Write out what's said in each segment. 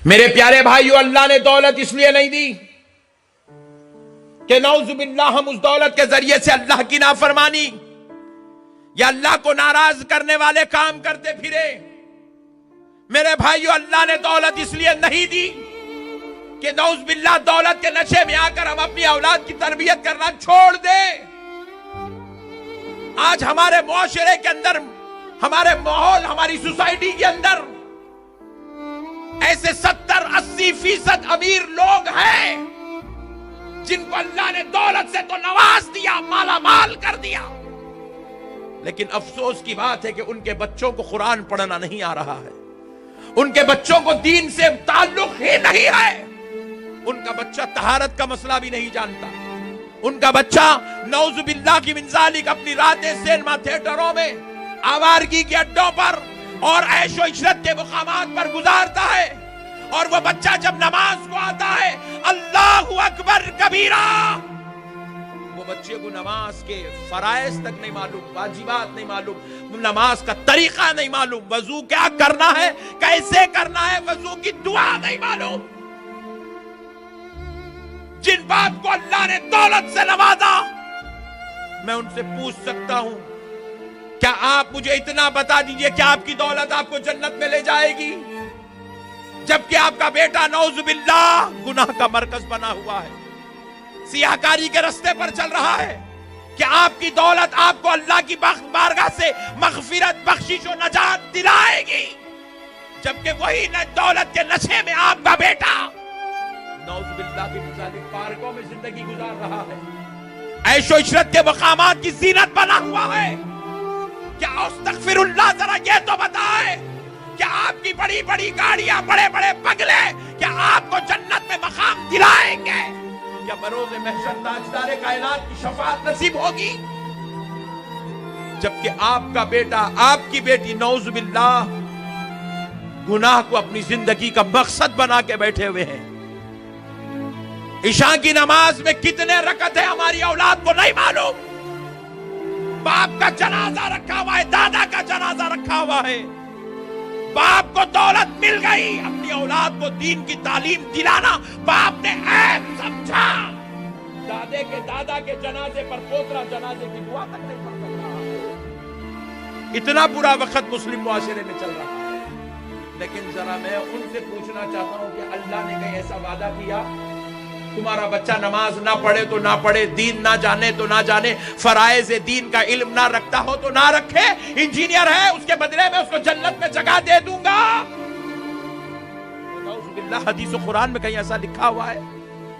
میرے پیارے بھائیو، اللہ نے دولت اس لیے نہیں دی کہ نعوذ باللہ ہم اس دولت کے ذریعے سے اللہ کی نافرمانی یا اللہ کو ناراض کرنے والے کام کرتے پھرے۔ میرے بھائیو، اللہ نے دولت اس لیے نہیں دی کہ نعوذ باللہ دولت کے نشے میں آ کر ہم اپنی اولاد کی تربیت کرنا چھوڑ دیں۔ آج ہمارے معاشرے کے اندر، ہمارے ماحول، ہماری سوسائٹی کے اندر ایسے 70-80% امیر لوگ ہیں جن کو اللہ نے دولت سے تو نواز دیا، مالا مال کر دیا، لیکن افسوس کی بات ہے کہ ان کے بچوں کو قرآن پڑھنا نہیں آ رہا ہے، ان کے بچوں کو دین سے تعلق ہی نہیں ہے، ان کا بچہ طہارت کا مسئلہ بھی نہیں جانتا، ان کا بچہ نعوذ باللہ کی من ذالک اپنی راتیں سینما تھیٹروں میں، آوارگی کے اڈوں پر اور عیش و عشرت کے مقامات پر گزارتا ہے، اور وہ بچہ جب نماز کو آتا ہے اللہ اکبر کبیرہ، وہ بچے کو نماز کے فرائض تک نہیں معلوم، واجبات نہیں معلوم، نماز کا طریقہ نہیں معلوم، وضو کیا کرنا ہے، کیسے کرنا ہے، وضو کی دعا نہیں معلوم۔ جن باپ کو اللہ نے دولت سے نوازا، میں ان سے پوچھ سکتا ہوں، کیا آپ مجھے اتنا بتا دیجئے کہ آپ کی دولت آپ کو جنت میں لے جائے گی، جبکہ آپ کا بیٹا نعوذ باللہ گناہ کا مرکز بنا ہوا ہے، سیاہکاری کے رستے پر چل رہا ہے؟ کہ آپ کی دولت آپ کو اللہ کی بارگاہ سے مغفرت، بخشش و نجات دلائے گی، جبکہ وہی دولت کے نشے میں آپ کا بیٹا نعوذ باللہ کی مخالف پارکوں میں زندگی گزار رہا ہے، عیش و عشرت کے مقامات کی زینت بنا ہوا ہے۔ کیا استغفر اللہ، ذرا یہ تو بتائے، کیا آپ کی بڑی بڑی گاڑیاں، بڑے بڑے بنگلے، کیا آپ کو جنت میں مقام دلائیں گے؟ کیا بروز محشر تاجدار کائنات کی شفاعت نصیب ہوگی؟ جبکہ آپ کا بیٹا، آپ کی بیٹی نعوذ باللہ گناہ کو اپنی زندگی کا مقصد بنا کے بیٹھے ہوئے ہیں۔ عشاء کی نماز میں کتنے رکعت ہے ہماری اولاد کو نہیں معلوم، باپ کا جنازہ رکھا ہوا ہے، دادا کا جنازہ رکھا ہوا ہے، باپ کو دولت مل گئی، اپنی اولاد کو دین کی تعلیم دلانا باپ نے عیب سمجھا، دادے کے دادا کے جنازے پر پوترا جنازے کی دعا تک نہیں پڑھ سکتا۔ اتنا برا وقت مسلم معاشرے میں چل رہا ہے، لیکن ذرا میں ان سے پوچھنا چاہتا ہوں کہ اللہ نے کہیں ایسا وعدہ کیا تمہارا بچہ نماز نہ پڑھے تو نہ پڑھے، دین نہ جانے تو نہ جانے، فرائض دین کا علم نہ رکھتا ہو تو نہ رکھے، انجینئر ہے اس کے بدلے میں اس کو جنت میں جگہ دے دوں گا؟ حدیث و قرآن میں کہیں ایسا لکھا ہوا ہے؟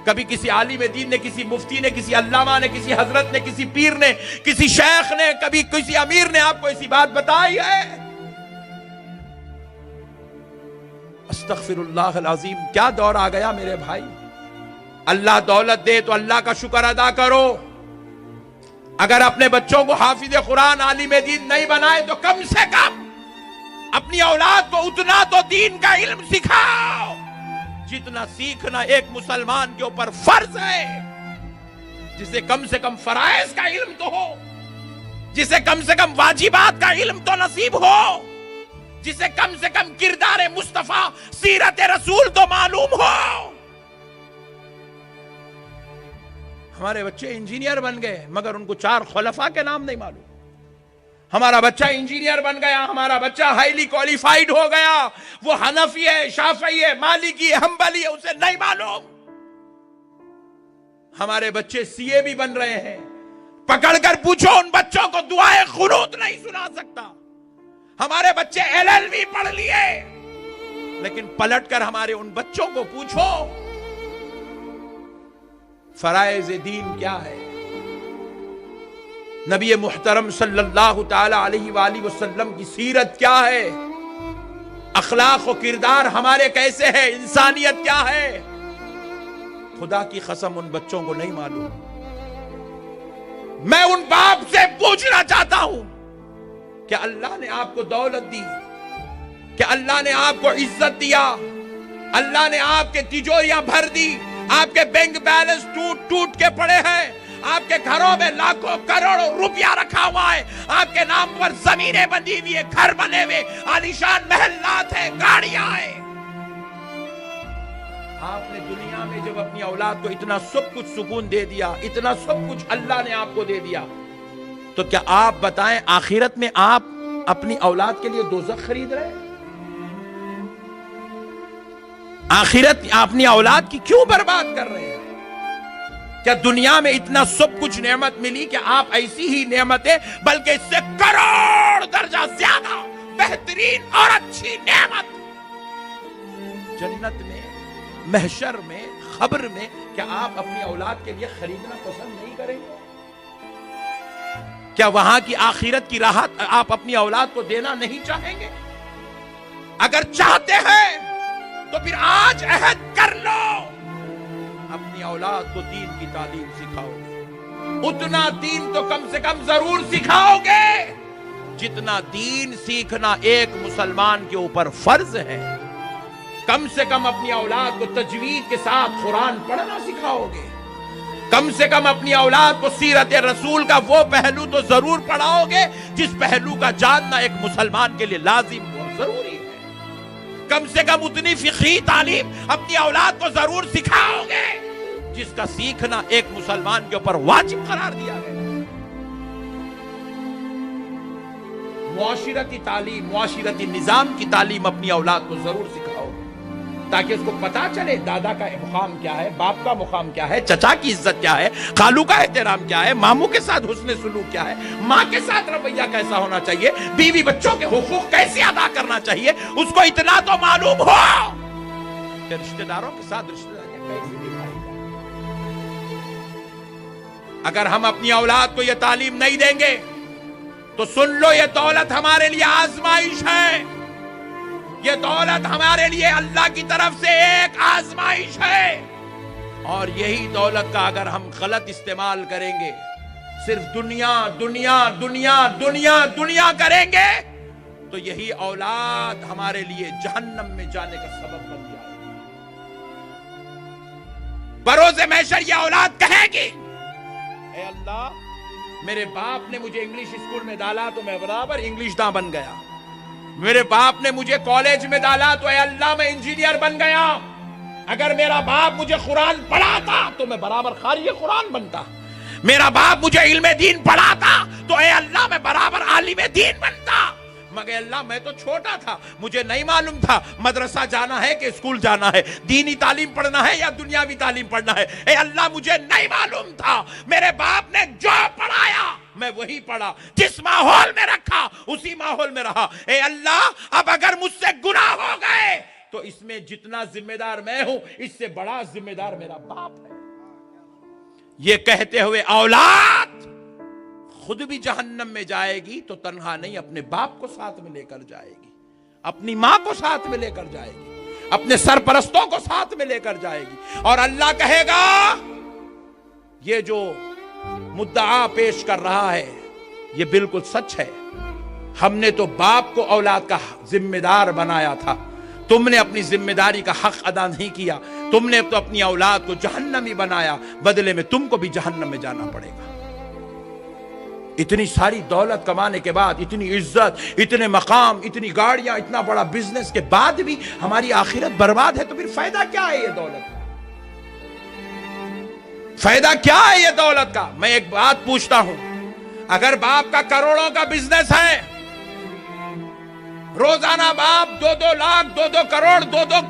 کبھی کسی عالم دین نے، کسی مفتی نے، کسی علامہ نے، کسی حضرت نے، کسی پیر نے، کسی شیخ نے، کبھی کسی امیر نے آپ کو ایسی بات بتائی ہے؟ استغفر اللہ العظیم، کیا دور آ گیا میرے بھائی۔ اللہ دولت دے تو اللہ کا شکر ادا کرو، اگر اپنے بچوں کو حافظ قرآن، عالم دین نہیں بنائے تو کم سے کم اپنی اولاد کو اتنا تو دین کا علم سکھاؤ جتنا سیکھنا ایک مسلمان کے اوپر فرض ہے، جسے کم سے کم فرائض کا علم تو ہو، جسے کم سے کم واجبات کا علم تو نصیب ہو، جسے کم سے کم کردار مصطفیٰ، سیرت رسول تو معلوم ہو۔ ہمارے بچے انجینئر بن گئے مگر ان کو 4 خلفاء کے نام نہیں معلوم۔ ہمارا بچہ انجینئر بن گیا، ہمارا بچہ ہائیلی کوالیفائیڈ ہو گیا، وہ حنفی ہے، شافعی ہے، مالکی ہے، حنبلی ہے، اسے نہیں معلوم۔ ہمارے بچے سی اے بھی بن رہے ہیں، پکڑ کر پوچھو ان بچوں کو دعائے قنوت نہیں سنا سکتا۔ ہمارے بچے LLB پڑھ لیے، لیکن پلٹ کر ہمارے ان بچوں کو پوچھو فرائض دین کیا ہے، نبی محترم صلی اللہ تعالی علیہ وآلہ وسلم کی سیرت کیا ہے، اخلاق و کردار ہمارے کیسے ہیں، انسانیت کیا ہے؟ خدا کی قسم ان بچوں کو نہیں معلوم۔ میں ان باپ سے پوچھنا چاہتا ہوں کہ اللہ نے آپ کو دولت دی، کہ اللہ نے آپ کو عزت دیا، اللہ نے آپ کے تجوریاں بھر دی، آپ کے بینک بیلنس ٹوٹ کے پڑے ہیں، آپ کے گھروں میں لاکھوں کروڑوں روپیہ رکھا ہوا ہے، آپ کے نام پر زمینیں بندی ہوئی ہیں، گھر بنے ہوئے، عالیشان محلات ہیں، گاڑیاں ہیں، आपने दुनिया में जब अपनी औलाद को इतना सब कुछ सुकून दे दिया, इतना सब कुछ अल्लाह ने आपको दे दिया, तो क्या आप बताएं आखिरत में आप अपनी औलाद के लिए दोज़ख खरीद रहे हैं? आखिरत अपनी औलाद की क्यों बर्बाद कर रहे हैं? क्या दुनिया में इतना सब कुछ नेमत मिली कि आप ऐसी ही नेमतें, बल्कि इससे करोड़ दर्जा ज्यादा बेहतरीन और अच्छी नेमत जन्नत में, महशर में, खबर में, क्या आप अपनी औलाद के लिए खरीदना पसंद नहीं करेंगे? क्या वहां की आखिरत की राहत आप अपनी औलाद को देना नहीं चाहेंगे? अगर चाहते हैं तो फिर आज अहद कर लो, अपनी औलाद को दीन की तालीम सिखाओगे। उतना दीन तो कम से कम जरूर सिखाओगे जितना दीन सीखना एक मुसलमान के ऊपर फर्ज है। कम से कम अपनी औलाद को तजवीद के साथ कुरान पढ़ना सिखाओगे। कम से कम अपनी औलाद को सीरत रसूल का वो पहलू तो जरूर पढ़ाओगे जिस पहलू का जानना एक मुसलमान के लिए लाजिम और जरूरी है। कम से कम उतनी फिक़ही तालीम अपनी औलाद को जरूर सिखाओगे जिसका सीखना एक मुसलमान के ऊपर वाजिब करार दिया गया। मुआशिरती तालीम, मुआशिरती निजाम की तालीम अपनी औलाद को जरूर सिखाओ ताकि उसको पता चले दादा का मुकाम क्या है, बाप का मुकाम क्या है, चचा की इज्जत क्या है, खालू का एहतराम क्या है, मामू के साथ हुस्न सुलूक क्या है, माँ के साथ रवैया कैसा होना चाहिए, बीवी बच्चों के हुकूक कैसे अदा करना चाहिए, उसको इतना तो मालूम हो कि रिश्तेदारों के साथ रिश्तेदारियां कैसे निभाई जाए। अगर हम अपनी औलाद को यह तालीम नहीं देंगे तो सुन लो, ये दौलत हमारे लिए आजमाइश है। ये दौलत हमारे लिए अल्लाह की तरफ से एक आजमाइश है। और यही दौलत का अगर हम गलत इस्तेमाल करेंगे, सिर्फ दुनिया दुनिया दुनिया दुनिया दुनिया करेंगे, तो यही औलाद हमारे लिए जहन्नम में जाने का सबब बन जाएगी। बरोज़े महशर ये औलाद कहेगी, ए अल्लाह, मेरे बाप ने मुझे इंग्लिश स्कूल में डाला तो मैं बराबर इंग्लिश दां बन गया। मेरे बाप ने मुझे कॉलेज में डाला तो ए अल्लाह मैं इंजीनियर बन गया। अगर मेरा बाप मुझे कुरान पढ़ाता तो मैं बराबर कारी कुरान बनता। मेरा बाप मुझे इल्मे दीन पढ़ाता तो ए अल्लाह मैं बराबर आलिम दीन बनता। मगर अल्लाह मैं तो छोटा था, मुझे नहीं मालूम था मदरसा जाना है कि स्कूल जाना है, दीनी तालीम पढ़ना है या दुनियावी तालीम पढ़ना है। ए अल्लाह मुझे नहीं मालूम था। मेरे बाप ने जो पढ़ाया मैं वही पढ़ा, जिस माहौल में रखा उसी माहौल में रहा। ए अल्लाह, अब अगर मुझसे गुनाह हो गए तो इसमें जितना जिम्मेदार मैं हूं, इससे बड़ा जिम्मेदार मेरा बाप है। ये कहते हुए औलाद खुद भी जहन्नम में जाएगी तो तन्हा नहीं, अपने बाप को साथ में लेकर जाएगी, अपनी मां को साथ में लेकर जाएगी, अपने सरपरस्तों को साथ में लेकर जाएगी। और अल्लाह कहेगा, ये जो मुद्दा पेश कर रहा है ये बिल्कुल सच है। हमने तो बाप को औलाद का जिम्मेदार बनाया था, तुमने अपनी जिम्मेदारी का हक अदा नहीं किया, तुमने तो अपनी औलाद को जहन्नमी बनाया, बदले में तुमको भी जहन्नम में जाना पड़ेगा। इतनी सारी दौलत कमाने के बाद, इतनी इज्जत, इतने मकाम, इतनी गाड़ियां, इतना बड़ा बिजनेस के बाद भी हमारी आखिरत बर्बाद है, तो फिर फायदा क्या है ये दौलत का? फायदा क्या है ये दौलत का? मैं एक बात पूछता हूं, अगर बाप का करोड़ों का बिजनेस है, रोजाना बाप 2-2 लाख, 2-2 करोड़, 2-2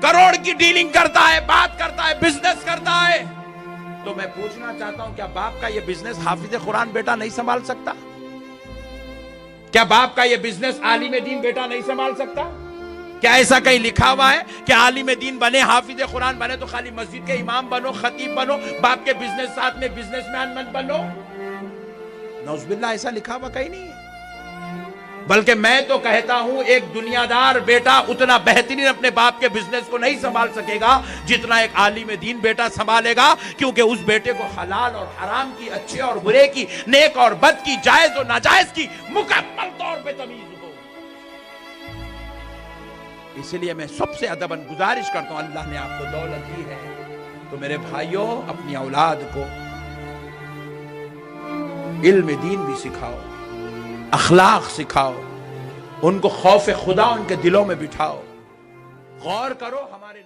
करोड़ की डीलिंग करता है, बात करता है, बिजनेस करता है, तो मैं पूछना चाहता हूं, क्या बाप का यह बिजनेस हाफिज कुरान बेटा नहीं संभाल सकता? क्या बाप का यह बिजनेस आलिम दीन बेटा नहीं संभाल सकता? क्या ऐसा कहीं लिखा हुआ है कि आलिम दीन बने, हाफिज कुरान बने तो खाली मस्जिद के इमाम बनो, खतीब बनो, बाप के बिजनेस साथ में बिजनेसमैन मत बनो? नौजुबिल्लाह, ऐसा लिखा हुआ कहीं नहीं है। बल्कि मैं तो कहता हूं, एक दुनियादार बेटा उतना बेहतरीन अपने बाप के बिजनेस को नहीं संभाल सकेगा जितना एक आलिम दीन बेटा संभालेगा, क्योंकि उस बेटे को हलाल और हराम की, अच्छे और बुरे की, नेक और बद की, जायज और नाजायज की मुकम्मल तौर पे तमीज हो। इसलिए मैं सबसे अदबन गुजारिश करता हूं, अल्लाह ने आपको दौलत दी है तो मेरे भाइयों, अपनी औलाद को इल्म दीन भी सिखाओ, अखलाक सिखाओ, उनको खौफ खुदा उनके दिलों में बिठाओ। गौर करो, हमारे